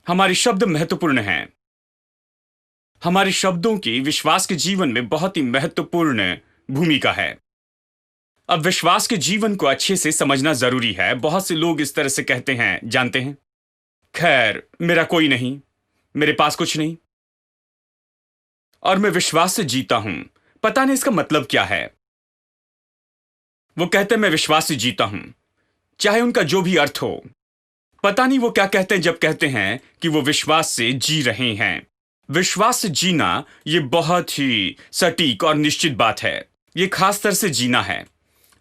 हमारे शब्द महत्वपूर्ण हैं। हमारे शब्दों की विश्वास के जीवन में बहुत ही महत्वपूर्ण भूमिका है। अब विश्वास के जीवन को अच्छे से समझना जरूरी है। बहुत से लोग इस तरह से कहते हैं, जानते हैं, खैर मेरा कोई नहीं, मेरे पास कुछ नहीं, और मैं विश्वास से जीता हूं। पता नहीं इसका मतलब क्या है। वो कहते हैं मैं विश्वास से जीता हूं, चाहे उनका जो भी अर्थ हो। पता नहीं वो क्या कहते हैं जब कहते हैं कि वो विश्वास से जी रहे हैं। विश्वास से जीना ये बहुत ही सटीक और निश्चित बात है। ये खास तरह से जीना है,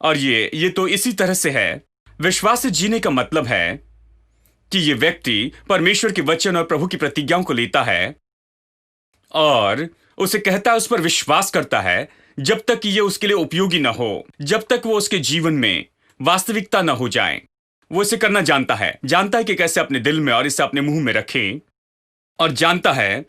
और ये तो इसी तरह से है। विश्वास से जीने का मतलब है कि ये व्यक्ति परमेश्वर के वचन और प्रभु की प्रतिज्ञाओं को लेता है और उसे कहता है, उस पर विश्वास करता है, जब तक कि ये उसके लिए उपयोगी ना हो, जब तक वो उसके जीवन में वास्तविकता ना हो जाए। वो इसे करना जानता है कि कैसे अपने दिल में और इसे अपने मुंह में रखे, और जानता है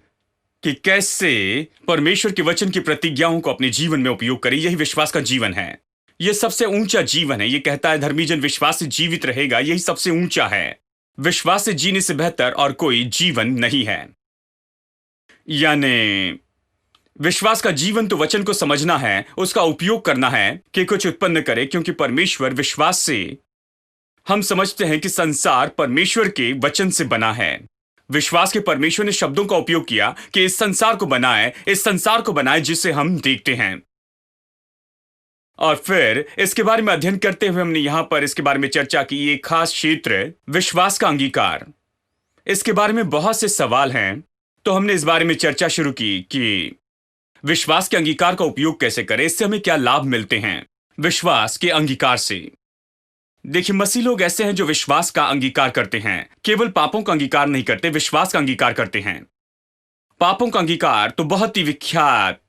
कि कैसे परमेश्वर के वचन की प्रतिज्ञाओं को अपने जीवन में उपयोग करे। यही विश्वास का जीवन है। यह सबसे ऊंचा जीवन है। यह कहता है धर्मी जन विश्वास से जीवित रहेगा। यही सबसे ऊंचा है। विश्वास से जीने से बेहतर और कोई जीवन नहीं है। यानी विश्वास का जीवन तो वचन को समझना है, उसका उपयोग करना है कि कुछ उत्पन्न करे, क्योंकि परमेश्वर विश्वास से हम समझते हैं कि संसार परमेश्वर के वचन से बना है। विश्वास के परमेश्वर ने शब्दों का उपयोग किया कि इस संसार को बनाए जिसे हम देखते हैं। और फिर इसके बारे में अध्ययन करते हुए हमने यहां पर इसके बारे में चर्चा की, एक खास क्षेत्र विश्वास का अंगीकार। इसके बारे में बहुत से सवाल हैं, तो हमने इस बारे में चर्चा शुरू की कि विश्वास के अंगीकार का उपयोग कैसे करें, इससे हमें क्या लाभ मिलते हैं विश्वास के अंगीकार से। देखिए, मसीह लोग ऐसे हैं जो विश्वास का अंगीकार करते हैं। केवल पापों का अंगीकार नहीं करते, विश्वास का अंगीकार करते हैं। पापों का अंगीकार तो बहुत ही विख्यात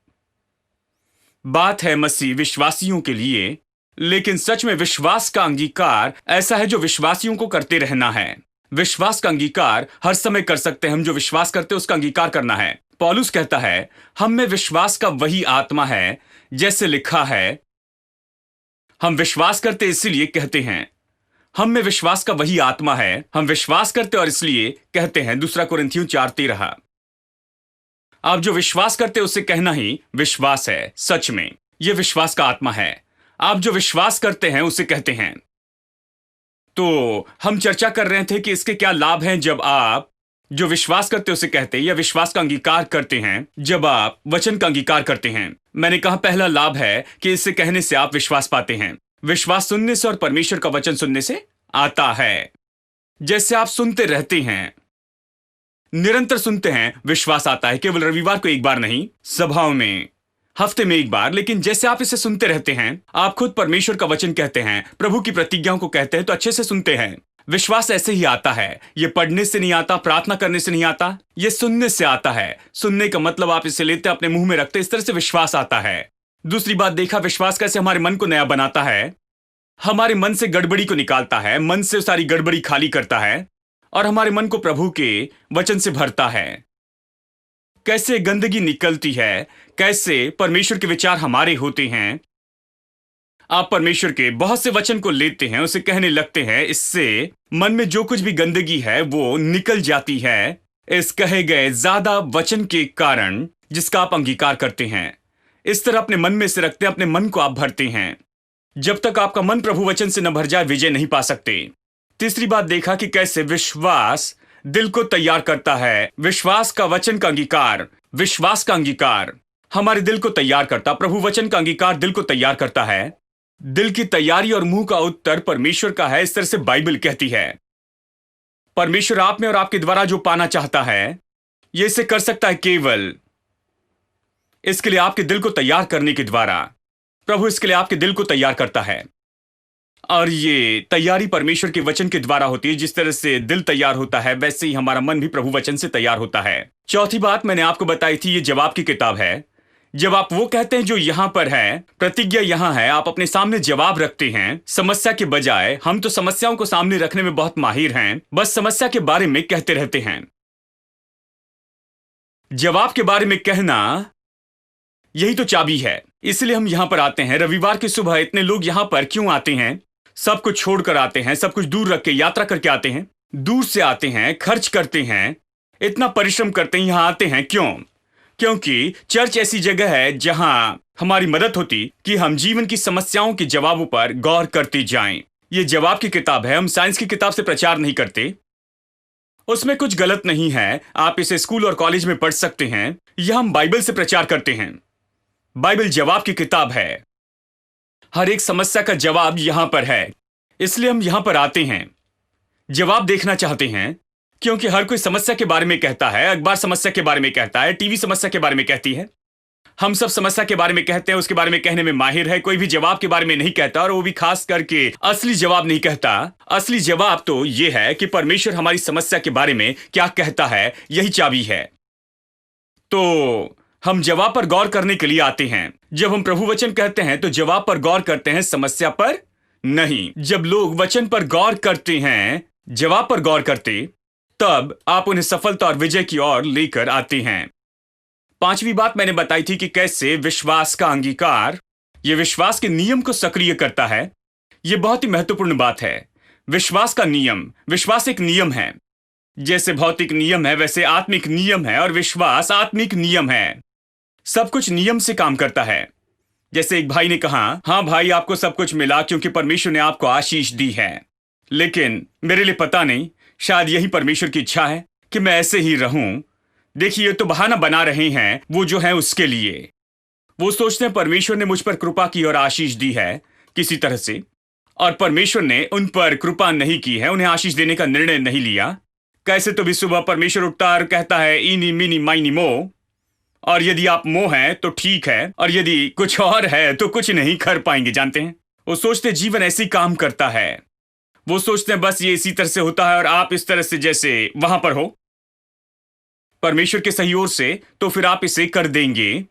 बात है मसीह विश्वासियों के लिए, लेकिन सच में विश्वास का अंगीकार ऐसा है जो विश्वासियों को करते रहना है। विश्वास का अंगीकार हर समय कर सकते हैं। हम जो विश्वास करते हैं उसका अंगीकार करना है। पौलुस कहता है, हम में विश्वास का वही आत्मा है, जैसे लिखा है। हम विश्वास करते इसलिए कहते हैं। हम में विश्वास का वही आत्मा है। हम विश्वास करते और इसलिए कहते हैं। 2 कुरिन्थियों 4:13। आप जो विश्वास करते उसे कहना ही विश्वास है। सच में यह विश्वास का आत्मा है। आप जो विश्वास करते हैं उसे कहते हैं। तो हम चर्चा कर रहे थे कि इसके क्या लाभ हैं जब आप जो विश्वास करते उसे कहते हैं या विश्वास का अंगीकार करते हैं, जब आप वचन का अंगीकार करते हैं। मैंने कहा पहला लाभ है कि इसे कहने से आप विश्वास पाते हैं। विश्वास सुनने से और परमेश्वर का वचन सुनने से आता है। जैसे आप सुनते रहते हैं, निरंतर सुनते हैं, विश्वास आता है। केवल रविवार को एक बार नहीं, सभाओं में हफ्ते में एक बार, लेकिन जैसे आप इसे सुनते रहते हैं, आप खुद परमेश्वर का वचन कहते हैं, प्रभु की प्रतिज्ञाओं को कहते हैं, तो अच्छे से सुनते हैं। विश्वास ऐसे ही आता है। यह पढ़ने से नहीं आता, प्रार्थना करने से नहीं आता, यह सुनने से आता है। सुनने का मतलब आप इसे लेते, अपने मुंह में रखते, इस तरह से विश्वास आता है। दूसरी बात, देखा विश्वास कैसे हमारे मन को नया बनाता है, हमारे मन से गड़बड़ी को निकालता है, मन से सारी गड़बड़ी खाली करता है और हमारे मन को प्रभु के वचन से भरता है। कैसे गंदगी निकलती है, कैसे परमेश्वर के विचार हमारे होते हैं। आप परमेश्वर के बहुत से वचन को लेते हैं, उसे कहने लगते हैं, इससे मन में जो कुछ भी गंदगी है वो निकल जाती है, इस कहे गए ज्यादा वचन के कारण जिसका आप अंगीकार करते हैं। इस तरह अपने मन में से रखते हैं, अपने मन को आप भरते हैं। जब तक आपका मन प्रभु वचन से न भर जाए, विजय नहीं पा सकते। तीसरी बात, देखा कि कैसे विश्वास दिल को तैयार करता है। विश्वास का वचन का अंगीकार, विश्वास का अंगीकार हमारे दिल को तैयार करता। प्रभु वचन का अंगीकार दिल को तैयार करता है। दिल की तैयारी और मुंह का उत्तर परमेश्वर का है, इस तरह से बाइबल कहती है। परमेश्वर आप में और आपके द्वारा जो पाना चाहता है, यह इसे कर सकता है केवल इसके लिए आपके दिल को तैयार करने के द्वारा। प्रभु इसके लिए आपके दिल को तैयार करता है, और ये तैयारी परमेश्वर के वचन के द्वारा होती है। जिस तरह से दिल तैयार होता है, वैसे ही हमारा मन भी प्रभु वचन से तैयार होता है। चौथी बात मैंने आपको बताई थी, ये जवाब की किताब है। जब आप वो कहते हैं जो यहां पर है, प्रतिज्ञा यहां है, आप अपने सामने जवाब रखते हैं समस्या के बजाय। हम तो समस्याओं को सामने रखने में बहुत माहिर हैं, बस समस्या के बारे में कहते रहते हैं। जवाब के बारे में कहना यही तो चाबी है। इसलिए हम यहां पर आते हैं। रविवार की सुबह इतने लोग यहां पर क्यों आते हैं? सब कुछ छोड़कर आते हैं, सब कुछ दूर रख के यात्रा करके आते हैं, दूर से आते हैं, खर्च करते हैं, इतना परिश्रम करते हैं, यहां आते हैं क्यों? क्योंकि चर्च ऐसी जगह है जहां हमारी मदद होती कि हम जीवन की समस्याओं के जवाबों पर गौर करते जाएं। ये जवाब की किताब है, हम साइंस की किताब से प्रचार नहीं करते। उसमें कुछ गलत नहीं है, आप इसे स्कूल और कॉलेज में पढ़ सकते हैं। यह हम बाइबल से प्रचार करते हैं। बाइबल जवाब की किताब है। हर एक समस्या का जवाब यहां पर है, इसलिए हम यहां पर आते हैं, जवाब देखना चाहते हैं। क्योंकि हर कोई समस्या के बारे में कहता है, अखबार समस्या के बारे में कहता है, टीवी समस्या के बारे में कहती है। हम सब समस्या के बारे में कहते हैं, उसके बारे में कहने में माहिर है। कोई भी जवाब के बारे में नहीं कहता, और वो भी खास करके असली जवाब नहीं कहता। असली जवाब तो यह है कि परमेश्वर हमारी समस्या के बारे में क्या कहता है, यही चाबी है। तो हम जवाब पर गौर करने के लिए आते हैं। जब हम प्रभु वचन कहते हैं तो जवाब पर गौर करते हैं, समस्या पर नहीं। जब लोग वचन पर गौर करते हैं, जवाब पर गौर करते, तब आप उन्हें सफलता और विजय की ओर लेकर आते हैं। पांचवी बात मैंने बताई थी कि कैसे विश्वास का अंगीकार यह विश्वास के नियम को सक्रिय करता है। यह बहुत ही महत्वपूर्ण बात है। विश्वास का नियम, विश्वास एक नियम है। जैसे भौतिक नियम है वैसे आत्मिक नियम है, और विश्वास आत्मिक नियम है। सब कुछ नियम से काम करता है। जैसे एक भाई ने कहा, हाँ भाई, आपको सब कुछ मिला क्योंकि परमेश्वर ने आपको आशीष दी है, लेकिन मेरे लिए पता नहीं, शायद यही परमेश्वर की इच्छा है कि मैं ऐसे ही रहूं। देखिए, ये तो बहाना बना रहे हैं वो जो है उसके लिए। वो सोचते हैं परमेश्वर ने मुझ पर कृपा की और आशीष दी है किसी तरह से, और परमेश्वर ने उन पर कृपा नहीं की है, उन्हें आशीष देने का निर्णय नहीं लिया। कैसे तो भी सुबह परमेश्वर उठता और कहता है इनी मिनी माइनी मो, और यदि आप मो हैं तो ठीक है, और यदि कुछ और है तो कुछ नहीं कर पाएंगे। जानते हैं, वो सोचते जीवन ऐसी काम करता है। वो सोचते हैं बस ये इसी तरह से होता है और आप इस तरह से जैसे वहां पर हो परमेश्वर के सही ओर से, तो फिर आप इसे कर देंगे।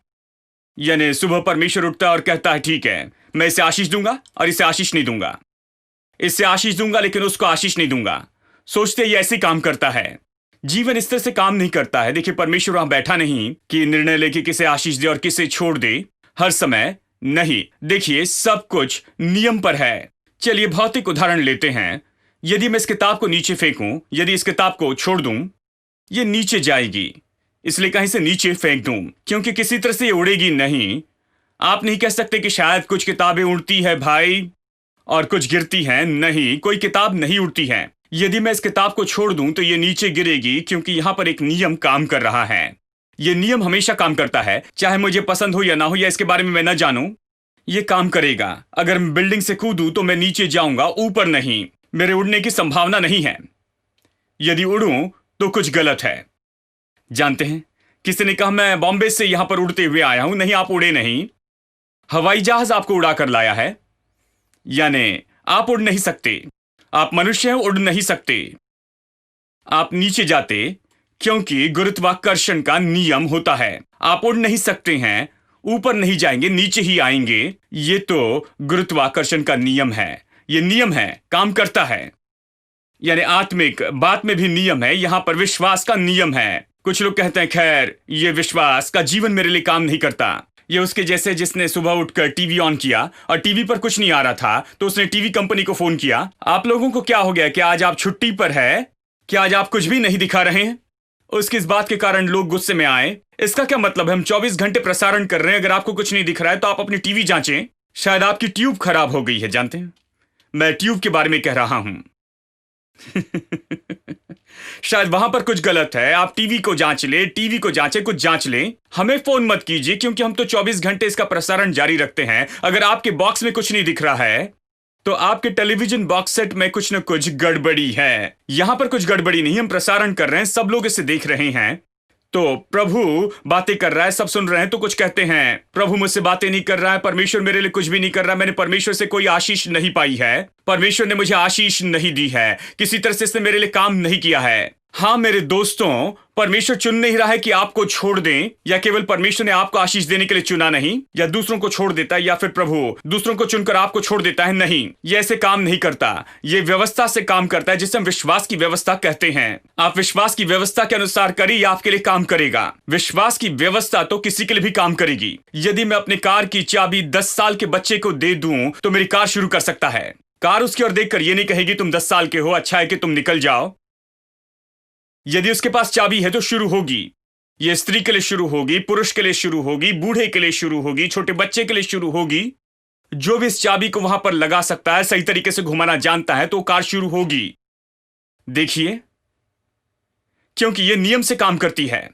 यानी सुबह परमेश्वर उठता है और कहता है ठीक है, मैं इसे आशीष दूंगा और इसे आशीष नहीं दूंगा, इससे आशीष दूंगा लेकिन उसको आशीष नहीं दूंगा। सोचते ये ऐसे काम करता है। जीवन इस तरह से काम नहीं करता है। देखिए, परमेश्वर वहां बैठा नहीं कि निर्णय लेके किसे आशीष दे और किसे छोड़ दे हर समय, नहीं। देखिए, सब कुछ नियम पर है। चलिए भौतिक उदाहरण लेते हैं। यदि मैं इस किताब को नीचे फेंकूं, यदि इस किताब को छोड़ दूं, ये नीचे जाएगी, इसलिए कहीं से नीचे फेंक दूं, क्योंकि किसी तरह से ये उड़ेगी नहीं। आप नहीं कह सकते कि शायद कुछ किताबें उड़ती है भाई और कुछ गिरती हैं। नहीं, कोई किताब नहीं उड़ती है। यदि मैं इस किताब को छोड़ दूं तो ये नीचे गिरेगी, क्योंकि यहां पर एक नियम काम कर रहा है। ये नियम हमेशा काम करता है, चाहे मुझे पसंद हो या ना हो, या इसके बारे में मैं ना जानूं, ये काम करेगा। अगर मैं बिल्डिंग से कूदूं तो मैं नीचे जाऊंगा, ऊपर नहीं। मेरे उड़ने की संभावना नहीं है। यदि उड़ूं तो कुछ गलत है। जानते हैं, किसी ने कहा मैं बॉम्बे से यहां पर उड़ते हुए आया हूं। नहीं, आप उड़े नहीं, हवाई जहाज आपको उड़ाकर लाया है। यानी आप उड़ नहीं सकते। आप मनुष्य हैं, उड़ नहीं सकते। आप नीचे जाते क्योंकि गुरुत्वाकर्षण का नियम होता है। आप उड़ नहीं सकते हैं, ऊपर नहीं जाएंगे, नीचे ही आएंगे। ये तो गुरुत्वाकर्षण का नियम है। ये नियम है, काम करता है। यानी आत्मिक बात में भी नियम है। यहां पर विश्वास का नियम है। कुछ लोग कहते हैं खैर ये विश्वास का जीवन मेरे लिए काम नहीं करता। ये उसके जैसे जिसने सुबह उठकर टीवी ऑन किया और टीवी पर कुछ नहीं आ रहा था तो उसने टीवी कंपनी को फोन किया, आप लोगों को क्या हो गया, क्या आज आप छुट्टी पर है, क्या आज आप कुछ भी नहीं दिखा रहे हैं? उसकी इस बात के कारण लोग गुस्से में आए। इसका क्या मतलब है? हम 24 घंटे प्रसारण कर रहे हैं, अगर आपको कुछ नहीं दिख रहा है तो आप अपनी टीवी जांचें, शायद आपकी ट्यूब खराब हो गई है। जानते हैं, मैं ट्यूब के बारे में कह रहा हूं। शायद वहां पर कुछ गलत है। आप टीवी को जांच ले, टीवी को जांचे, कुछ जांच ले। हमें फोन मत कीजिए, क्योंकि हम तो 24 घंटे इसका प्रसारण जारी रखते हैं। अगर आपके बॉक्स में कुछ नहीं दिख रहा है तो आपके टेलीविजन बॉक्स सेट में कुछ न कुछ गड़बड़ी है। यहां पर कुछ गड़बड़ी नहीं, हम प्रसारण कर रहे हैं, सब लोग इसे देख रहे हैं। तो प्रभु बातें कर रहा है, सब सुन रहे हैं। तो कुछ कहते हैं प्रभु मुझसे बातें नहीं कर रहा है, परमेश्वर मेरे लिए कुछ भी नहीं कर रहा है, मैंने परमेश्वर से कोई आशीष नहीं पाई है, परमेश्वर ने मुझे आशीष नहीं दी है, किसी तरह से इसने मेरे लिए काम नहीं किया है। हाँ मेरे दोस्तों, परमेश्वर चुन नहीं रहा है कि आपको छोड़ दें, या केवल परमेश्वर ने आपको आशीष देने के लिए चुना नहीं, या दूसरों को छोड़ देता है, या फिर प्रभु दूसरों को चुनकर आपको छोड़ देता है। नहीं, ये ऐसे काम नहीं करता। ये व्यवस्था से काम करता है, जिसे हम विश्वास की व्यवस्था कहते हैं। आप विश्वास की व्यवस्था के अनुसार करिए, ये आपके लिए काम करेगा। विश्वास की व्यवस्था तो किसी के लिए भी काम करेगी। यदि मैं अपनी कार की चाबी 10 साल के बच्चे को दे दूं तो मेरी कार शुरू कर सकता है। कार उसकी ओर देखकर ये नहीं कहेगी तुम 10 साल के हो, अच्छा है कि तुम निकल जाओ। यदि उसके पास चाबी है तो शुरू होगी। ये स्त्री के लिए शुरू होगी, पुरुष के लिए शुरू होगी, बूढ़े के लिए शुरू होगी, छोटे बच्चे के लिए शुरू होगी। जो भी इस चाबी को वहां पर लगा सकता है, सही तरीके से घुमाना जानता है, तो कार शुरू होगी। देखिए, क्योंकि यह नियम से काम करती है।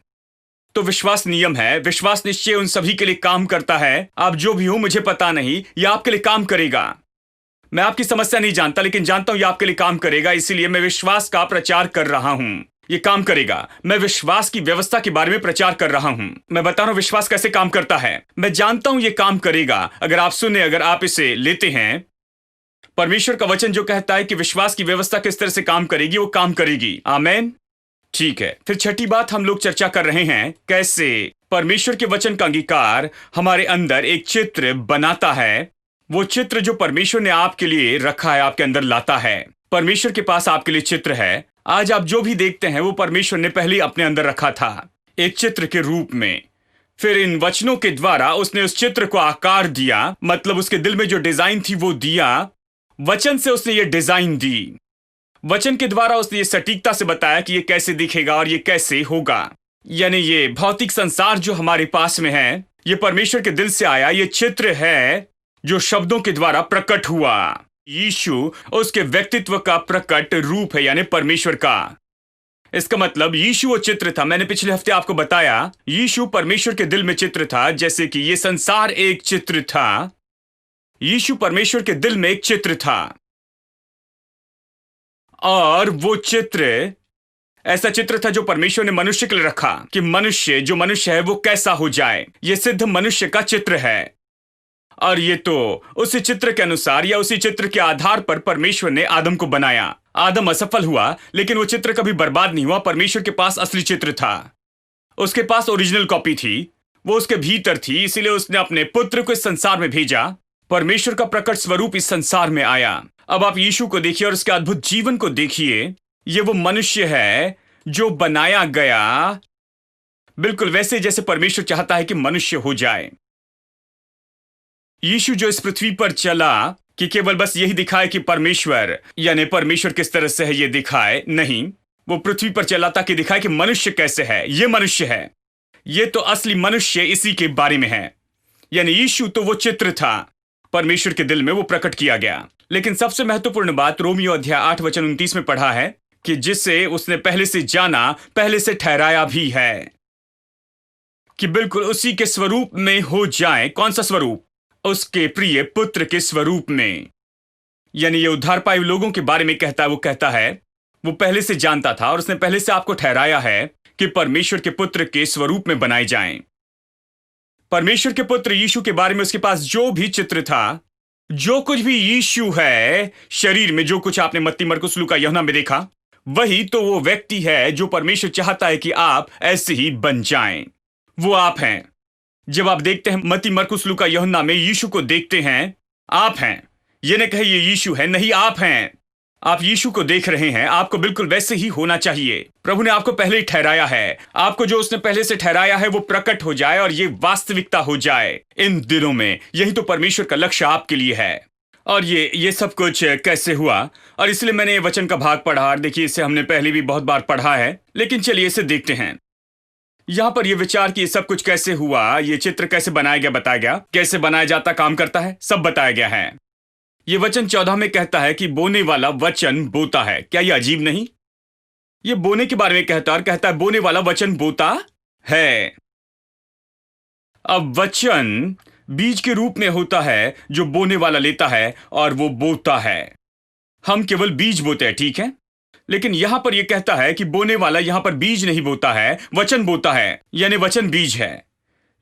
तो विश्वास नियम है, विश्वास निश्चय उन सभी के लिए काम करता है। आप जो भी हो मुझे पता नहीं, यह आपके लिए काम करेगा। मैं आपकी समस्या नहीं जानता, लेकिन जानता हूं यह आपके लिए काम करेगा। इसीलिए मैं विश्वास का प्रचार कर रहा हूं। यह काम करेगा। मैं विश्वास की व्यवस्था के बारे में प्रचार कर रहा हूं। मैं बता रहा हूं विश्वास कैसे काम करता है। मैं जानता हूं यह काम करेगा। अगर आप सुने, अगर आप इसे लेते हैं, परमेश्वर का वचन जो कहता है कि विश्वास की व्यवस्था किस तरह से काम करेगी, वो काम करेगी। आमेन। ठीक है, फिर छठी बात हम लोग चर्चा कर रहे हैं, कैसे परमेश्वर के वचन का अंगीकार हमारे अंदर एक चित्र बनाता है। वो चित्र जो परमेश्वर ने आपके लिए रखा है, आपके अंदर लाता है। परमेश्वर के पास आपके लिए चित्र है। आज आप जो भी देखते हैं वो परमेश्वर ने पहले अपने अंदर रखा था, एक चित्र के रूप में। फिर इन वचनों के द्वारा उसने उस चित्र को आकार दिया, मतलब उसके दिल में जो डिजाइन थी वो दिया। वचन से उसने ये डिजाइन दी। वचन के द्वारा उसने ये सटीकता से बताया कि ये कैसे दिखेगा और ये कैसे होगा। यानी ये भौतिक संसार जो हमारे पास में है, ये परमेश्वर के दिल से आया। ये चित्र है जो शब्दों के द्वारा प्रकट हुआ। यीशु उसके व्यक्तित्व का प्रकट रूप है, यानी परमेश्वर का। इसका मतलब यीशु वो चित्र था। मैंने पिछले हफ्ते आपको बताया, यीशु परमेश्वर के दिल में चित्र था, जैसे कि ये संसार एक चित्र था। यीशु परमेश्वर के दिल में एक चित्र था, और वो चित्र ऐसा चित्र था जो परमेश्वर ने मनुष्य के लिए रखा, कि मनुष्य जो मनुष्य है वो कैसा हो जाए। ये सिद्ध मनुष्य का चित्र है। और ये तो उसी चित्र के अनुसार या उसी चित्र के आधार पर परमेश्वर ने आदम को बनाया। आदम असफल हुआ, लेकिन वो चित्र कभी बर्बाद नहीं हुआ। परमेश्वर के पास असली चित्र था, उसके पास ओरिजिनल कॉपी थी, वो उसके भीतर थी। इसीलिए उसने अपने पुत्र को इस संसार में भेजा। परमेश्वर का प्रकट स्वरूप इस संसार में आया। अब आप यीशु को देखिए और उसके अद्भुत जीवन को देखिए। ये वो मनुष्य है जो बनाया गया बिल्कुल वैसे जैसे परमेश्वर चाहता है कि मनुष्य हो जाए। यीशु जो इस पृथ्वी पर चला कि केवल बस यही दिखाए कि परमेश्वर, यानी परमेश्वर किस तरह से है ये दिखाए, नहीं। वो पृथ्वी पर चला ताकि दिखाए कि मनुष्य कैसे है। ये मनुष्य है, ये तो असली मनुष्य इसी के बारे में है। यानी यीशु तो वो चित्र था, परमेश्वर के दिल में वो प्रकट किया गया। लेकिन सबसे महत्वपूर्ण बात रोमियो अध्याय 8 वचन 29 में पढ़ा है कि जिसे उसने पहले से जाना, पहले से ठहराया भी है, कि बिल्कुल उसी के स्वरूप में हो जाए। कौन सा स्वरूप? उसके प्रिय पुत्र के स्वरूप में। यानी ये उद्धार पाए लोगों के बारे में कहता है। वो कहता है वो पहले से जानता था और उसने पहले से आपको ठहराया है कि परमेश्वर के पुत्र के स्वरूप में बनाए जाएं। परमेश्वर के पुत्र यीशु के बारे में उसके पास जो भी चित्र था, जो कुछ भी यीशु है शरीर में, जो कुछ आपने मत्ती, मरकुस, लूका, यूहन्ना में देखा, वही तो वो व्यक्ति है जो परमेश्वर चाहता है कि आप ऐसे ही बन जाएं। वो आप हैं। जब आप देखते हैं मत्ती, मरकुस, लूका, यूहन्ना में यीशु को देखते हैं, आप हैं। ये न कहे ये यीशु है, नहीं, आप हैं। आप यीशु को देख रहे हैं। आपको बिल्कुल वैसे ही होना चाहिए। प्रभु ने आपको पहले ही ठहराया है। आपको जो उसने पहले से ठहराया है वो प्रकट हो जाए और ये वास्तविकता हो जाए इन दिनों में। यही तो परमेश्वर का लक्ष्य आपके लिए है। और ये सब कुछ कैसे हुआ, और इसलिए मैंने ये वचन का भाग पढ़ा। और देखिए, इसे हमने पहले भी बहुत बार पढ़ा है, लेकिन चलिए इसे देखते हैं। यहां पर यह विचार कि ये सब कुछ कैसे हुआ, ये चित्र कैसे बनाया गया, बताया गया। कैसे बनाया जाता, काम करता है, सब बताया गया है। ये वचन 14 में कहता है कि बोने वाला वचन बोता है। क्या ये अजीब नहीं? ये बोने के बारे में कहता है और कहता है बोने वाला वचन बोता है। अब वचन बीज के रूप में होता है जो बोने वाला लेता है और वो बोता है। हम केवल बीज बोते हैं, ठीक है, लेकिन यहां पर यह कहता है कि बोने वाला यहां पर बीज नहीं बोता है, वचन बोता है। यानी वचन बीज है।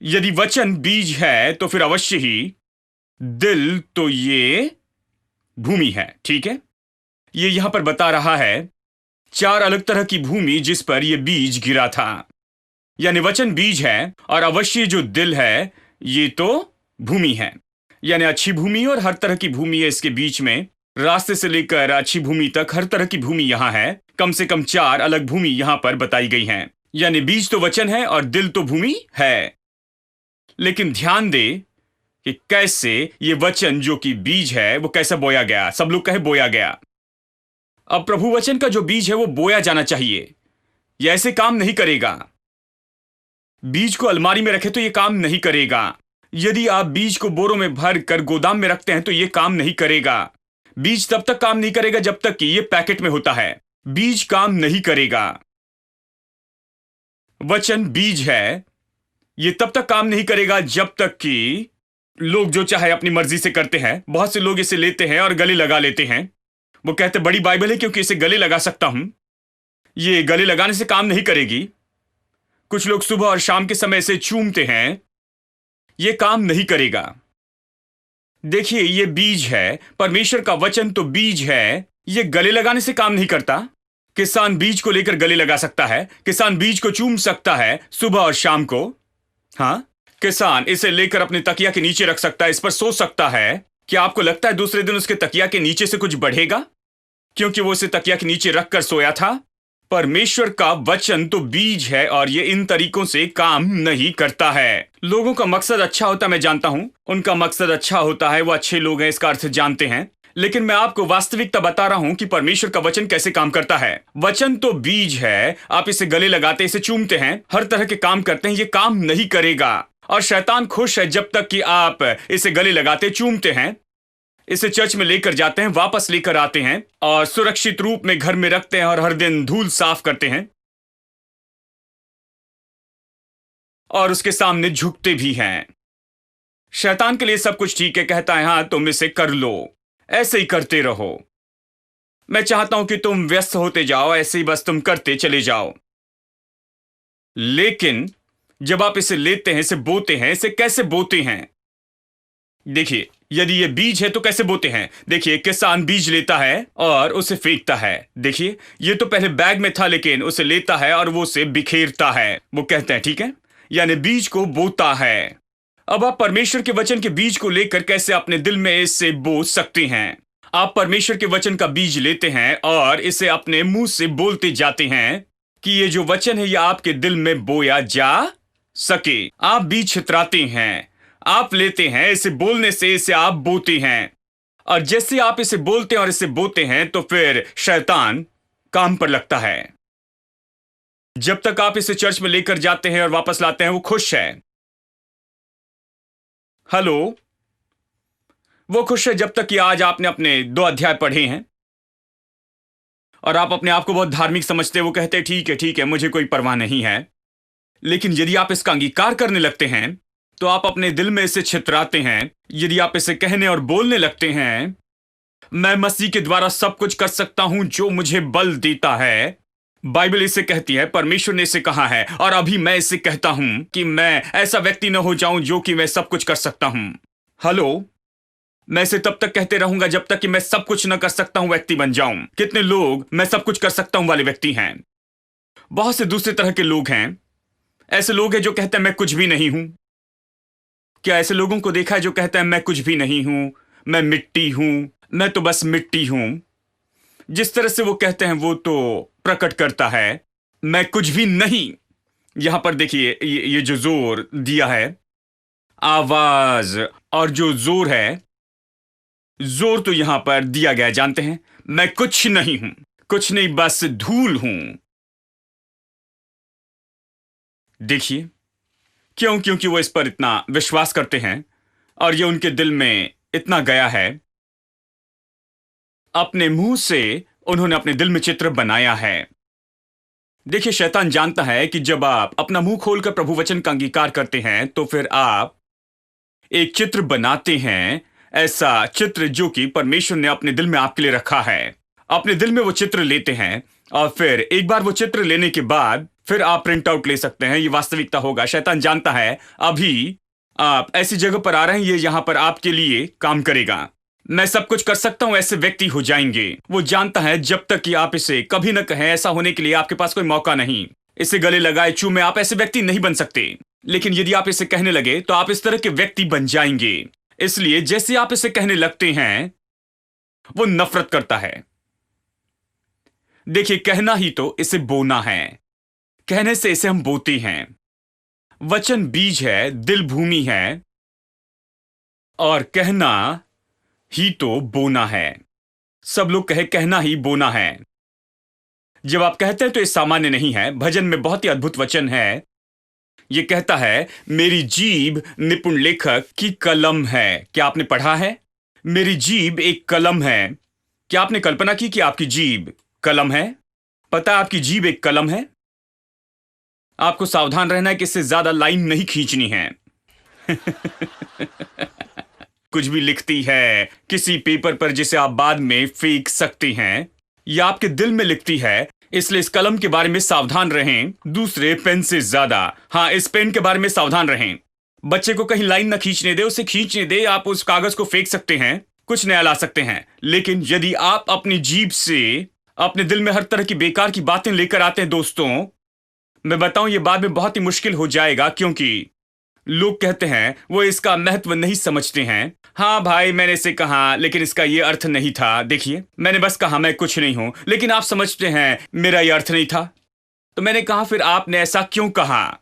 यदि वचन बीज है तो फिर अवश्य ही दिल तो ये भूमि है, ठीक है। ये यहां पर बता रहा है 4 अलग तरह की भूमि जिस पर यह बीज गिरा था। यानी वचन बीज है और अवश्य जो दिल है ये तो भूमि है। यानी अच्छी भूमि और हर तरह की भूमि है इसके बीच में। रास्ते से लेकर अच्छी भूमि तक हर तरह की भूमि यहां है। कम से कम 4 अलग भूमि यहां पर बताई गई हैं। यानी बीज तो वचन है और दिल तो भूमि है। लेकिन ध्यान दे कि कैसे ये वचन जो कि बीज है वो कैसे बोया गया। सब लोग कहे बोया गया। अब प्रभु वचन का जो बीज है वो बोया जाना चाहिए। यह ऐसे काम नहीं करेगा। बीज को अलमारी में रखे तो यह काम नहीं करेगा। यदि आप बीज को बोरों में भर कर गोदाम में रखते हैं तो यह काम नहीं करेगा। बीज तब तक काम नहीं करेगा जब तक कि यह पैकेट में होता है। बीज काम नहीं करेगा। वचन बीज है, यह तब तक काम नहीं करेगा जब तक कि लोग जो चाहे अपनी मर्जी से करते हैं। बहुत से लोग इसे लेते हैं और गले लगा लेते हैं। वो कहते बड़ी बाइबल है क्योंकि इसे गले लगा सकता हूं। ये गले लगाने से काम नहीं करेगी। कुछ लोग सुबह और शाम के समय इसे चूमते हैं। यह काम नहीं करेगा। देखिए, यह बीज है। परमेश्वर का वचन तो बीज है। यह गले लगाने से काम नहीं करता। किसान बीज को लेकर गले लगा सकता है। किसान बीज को चूम सकता है सुबह और शाम को। हां, किसान इसे लेकर अपने तकिया के नीचे रख सकता है, इस पर सो सकता है। क्या आपको लगता है दूसरे दिन उसके तकिया के नीचे से कुछ बढ़ेगा क्योंकि वो उसे तकिया के नीचे रखकर सोया था? परमेश्वर का वचन तो बीज है और ये इन तरीकों से काम नहीं करता है। लोगों का मकसद अच्छा होता है, मैं जानता हूं। उनका मकसद अच्छा होता है, वो अच्छे लोग हैं, इसका अर्थ जानते हैं। लेकिन मैं आपको वास्तविकता बता रहा हूं कि परमेश्वर का वचन कैसे काम करता है। वचन तो बीज है। आप इसे गले लगाते, इसे चूमते हैं, हर तरह के काम करते हैं, ये काम नहीं करेगा। और शैतान खुश है जब तक कि आप इसे गले लगाते, चूमते हैं, इसे चर्च में लेकर जाते हैं, वापस लेकर आते हैं और सुरक्षित रूप में घर में रखते हैं और हर दिन धूल साफ करते हैं और उसके सामने झुकते भी हैं। शैतान के लिए सब कुछ ठीक है। कहता है, हां, तुम इसे कर लो, ऐसे ही करते रहो। मैं चाहता हूं कि तुम व्यस्त होते जाओ, ऐसे ही बस तुम करते चले जाओ। लेकिन जब आप इसे लेते हैं, इसे बोते हैं, इसे कैसे बोते हैं? देखिए, यदि ये बीज है तो कैसे बोते हैं? देखिए, किसान बीज लेता है और उसे फेंकता है। देखिए, ये तो पहले बैग में था, लेकिन उसे लेता है और वो उसे बिखेरता है। वो कहते हैं, ठीक है, यानी बीज को बोता है। अब आप परमेश्वर के वचन के बीज को लेकर कैसे अपने दिल में इसे बो सकते हैं? आप परमेश्वर के वचन का बीज लेते हैं और इसे अपने मुंह से बोलते जाते हैं कि ये जो वचन है, ये आपके दिल में बोया जा सके। आप बीज छितराते हैं, आप लेते हैं, इसे बोलने से इसे आप बोते हैं। और जैसे आप इसे बोलते हैं और इसे बोते हैं तो फिर शैतान काम पर लगता है। जब तक आप इसे चर्च में लेकर जाते हैं और वापस लाते हैं, वो खुश है। हेलो, वो खुश है जब तक कि आज आपने अपने 2 अध्याय पढ़े हैं और आप अपने आप को बहुत धार्मिक समझते हैं। वो कहते हैं, ठीक है, मुझे कोई परवाह नहीं है। लेकिन यदि आप इसका अंगीकार करने लगते हैं तो आप अपने दिल में इसे छितराते हैं। यदि आप इसे कहने और बोलने लगते हैं, मैं मसीह के द्वारा सब कुछ कर सकता हूं जो मुझे बल देता है। बाइबल इसे कहती है, परमेश्वर ने इसे कहा है, और अभी मैं इसे कहता हूं कि मैं ऐसा व्यक्ति न हो जाऊं जो कि मैं सब कुछ कर सकता हूं। हेलो, मैं इसे तब तक कहते रहूंगा जब तक कि मैं सब कुछ न कर सकता हूं व्यक्ति बन जाऊं। कितने लोग मैं सब कुछ कर सकता हूं वाले व्यक्ति हैं? बहुत से दूसरे तरह के लोग हैं। ऐसे लोग हैं जो कहते हैं मैं कुछ भी नहीं हूं। क्या ऐसे लोगों को देखा है जो कहते हैं मैं कुछ भी नहीं हूं, मैं मिट्टी हूं, मैं तो बस मिट्टी हूं? जिस तरह से वो कहते हैं वो तो प्रकट करता है मैं कुछ भी नहीं। यहां पर देखिए, ये जो जोर दिया है, आवाज, और जो जोर है, जोर तो यहां पर दिया गया है, जानते हैं, मैं कुछ नहीं हूं, कुछ नहीं, बस धूल हूं। देखिए, क्यों? क्योंकि वो इस पर इतना विश्वास करते हैं और ये उनके दिल में इतना गया है। अपने मुंह से उन्होंने अपने दिल में चित्र बनाया है। देखिए, शैतान जानता है कि जब आप अपना मुंह खोलकर प्रभु वचन का अंगीकार करते हैं तो फिर आप एक चित्र बनाते हैं, ऐसा चित्र जो कि परमेश्वर ने अपने दिल में आपके लिए रखा है। अपने दिल में वो चित्र लेते हैं और फिर एक बार वो चित्र लेने के बाद फिर आप प्रिंट आउट ले सकते हैं। ये वास्तविकता होगा। शैतान जानता है अभी आप ऐसी जगह पर आ रहे हैं, ये यहां पर आपके लिए काम करेगा। मैं सब कुछ कर सकता हूं, ऐसे व्यक्ति हो जाएंगे। वो जानता है जब तक कि आप इसे कभी न कहें, ऐसा होने के लिए आपके पास कोई मौका नहीं। इसे गले लगाए चूमे आप ऐसे व्यक्ति नहीं बन सकते। लेकिन यदि आप इसे कहने लगे तो आप इस तरह के व्यक्ति बन जाएंगे। इसलिए जैसे आप इसे कहने लगते हैं, वो नफरत करता है। देखिए, कहना ही तो इसे बोना है। कहने से इसे हम बोते हैं। वचन बीज है, दिल भूमि है, और कहना ही तो बोना है। सब लोग कहे कहना ही बोना है। जब आप कहते हैं तो ये सामान्य नहीं है। भजन में बहुत ही अद्भुत वचन है। ये कहता है, मेरी जीभ निपुण लेखक की कलम है। क्या आपने पढ़ा है? मेरी जीभ एक कलम है। क्या आपने कल्पना की कि आपकी जीभ कलम है? पता है आपकी जीभ एक कलम है? आपको सावधान रहना है कि इससे ज्यादा लाइन नहीं खींचनी है। कुछ भी लिखती है किसी पेपर पर जिसे आप बाद में फेंक सकती हैं, या आपके दिल में लिखती है। इसलिए इस कलम के बारे में सावधान रहें, दूसरे पेन से ज्यादा। हाँ, इस पेन के बारे में सावधान रहें। बच्चे को कहीं लाइन ना खींचने दे, उसे खींचने दे। आप उस कागज को फेंक सकते हैं, कुछ नया ला सकते हैं, लेकिन यदि आप अपनी जीभ से अपने दिल में हर तरह की बेकार की बातें लेकर आते हैं दोस्तों, मैं बताऊं ये बाद में बहुत ही मुश्किल हो जाएगा, क्योंकि लोग कहते हैं वो इसका महत्व नहीं समझते हैं। हाँ भाई, मैंने इसे कहा, लेकिन इसका ये अर्थ नहीं था। देखिए, मैंने बस कहा मैं कुछ नहीं हूं, लेकिन आप समझते हैं मेरा ये अर्थ नहीं था। तो मैंने कहा, फिर आपने ऐसा क्यों कहा?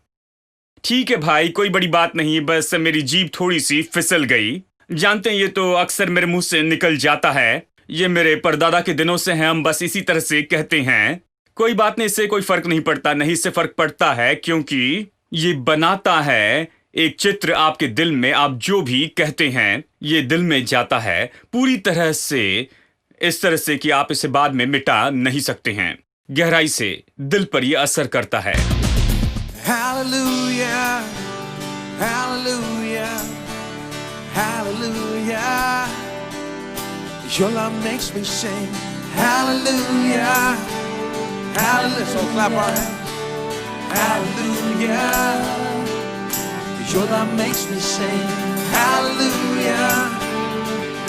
ठीक है भाई, कोई बड़ी बात नहीं, बस मेरी जीभ थोड़ी सी फिसल गई। जानते हैं, ये तो अक्सर मेरे मुंह से निकल जाता है। ये मेरे परदादा के दिनों से है, हम बस इसी तरह से कहते हैं। कोई बात नहीं, इससे कोई फर्क नहीं पड़ता। नहीं, इससे फर्क पड़ता है, क्योंकि ये बनाता है एक चित्र आपके दिल में। आप जो भी कहते हैं ये दिल में जाता है पूरी तरह से, इस तरह से कि आप इसे बाद में मिटा नहीं सकते हैं। गहराई से दिल पर यह असर करता है। Hallelujah, hallelujah, hallelujah. Your love makes me sing. Hallelujah, hallelujah. So clap our hands. Hallelujah. Your love makes me sing. Hallelujah,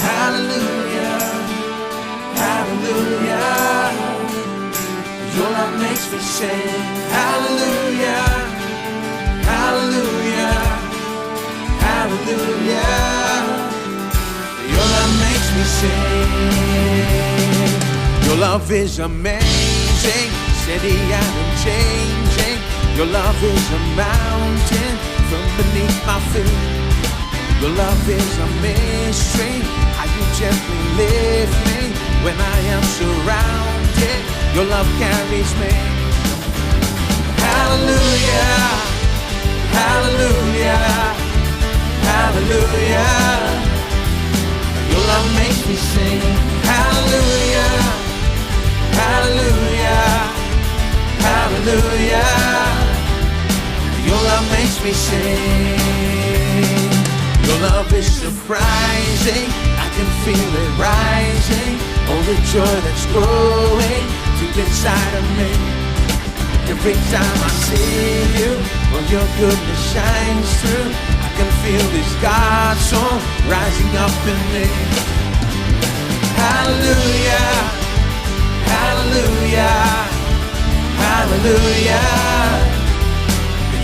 hallelujah, hallelujah. Your love makes me sing. Hallelujah, hallelujah, hallelujah. Your love makes me sing. Your love is amazing, steady and unchanging. Your love is a mountain from beneath my feet. Your love is a mystery, how you gently lift me when I am surrounded. Your love carries me. Hallelujah, hallelujah, hallelujah. Your love makes me sing. Hallelujah, hallelujah, hallelujah. Your love makes me sing. Your love is surprising, I can feel it rising. Oh, the joy that's growing deep inside of me. Every time I see you, well, your goodness shines through. I can feel this God song rising up in me. Hallelujah, hallelujah, hallelujah.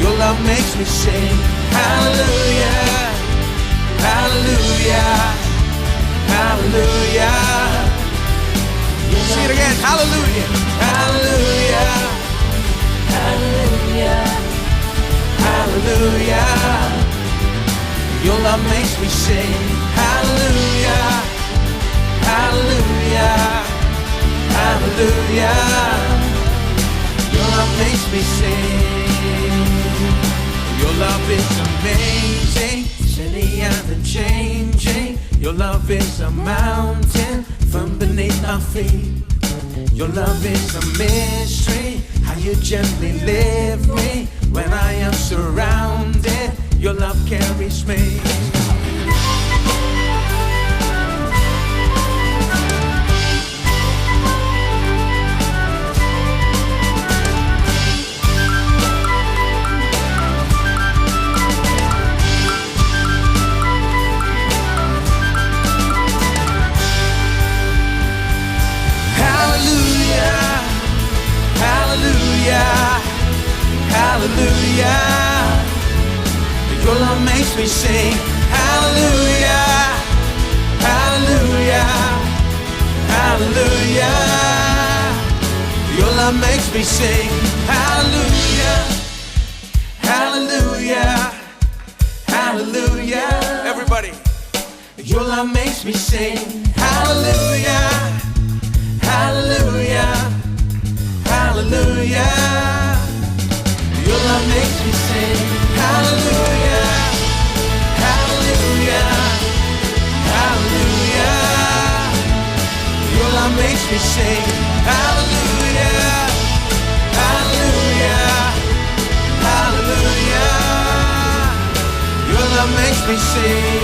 Your love makes me sing. Hallelujah, hallelujah, hallelujah. See it again. Hallelujah, hallelujah, hallelujah, hallelujah. Your love makes me sing. Hallelujah, hallelujah, hallelujah. Your love makes me sing. Your love is amazing, steady and unchanging. Your love is a mountain from beneath our feet. Your love is a mystery, how you gently lift me when I am surrounded. Your love carries me. Hallelujah, your love makes me sing. Hallelujah, hallelujah, hallelujah. Your love makes me sing. Hallelujah, hallelujah, hallelujah. Everybody, your love makes me sing. Hallelujah, hallelujah, hallelujah. love makes me sing. Hallelujah, hallelujah, hallelujah. Your love makes me sing. Hallelujah, hallelujah, hallelujah. Your love makes me sing.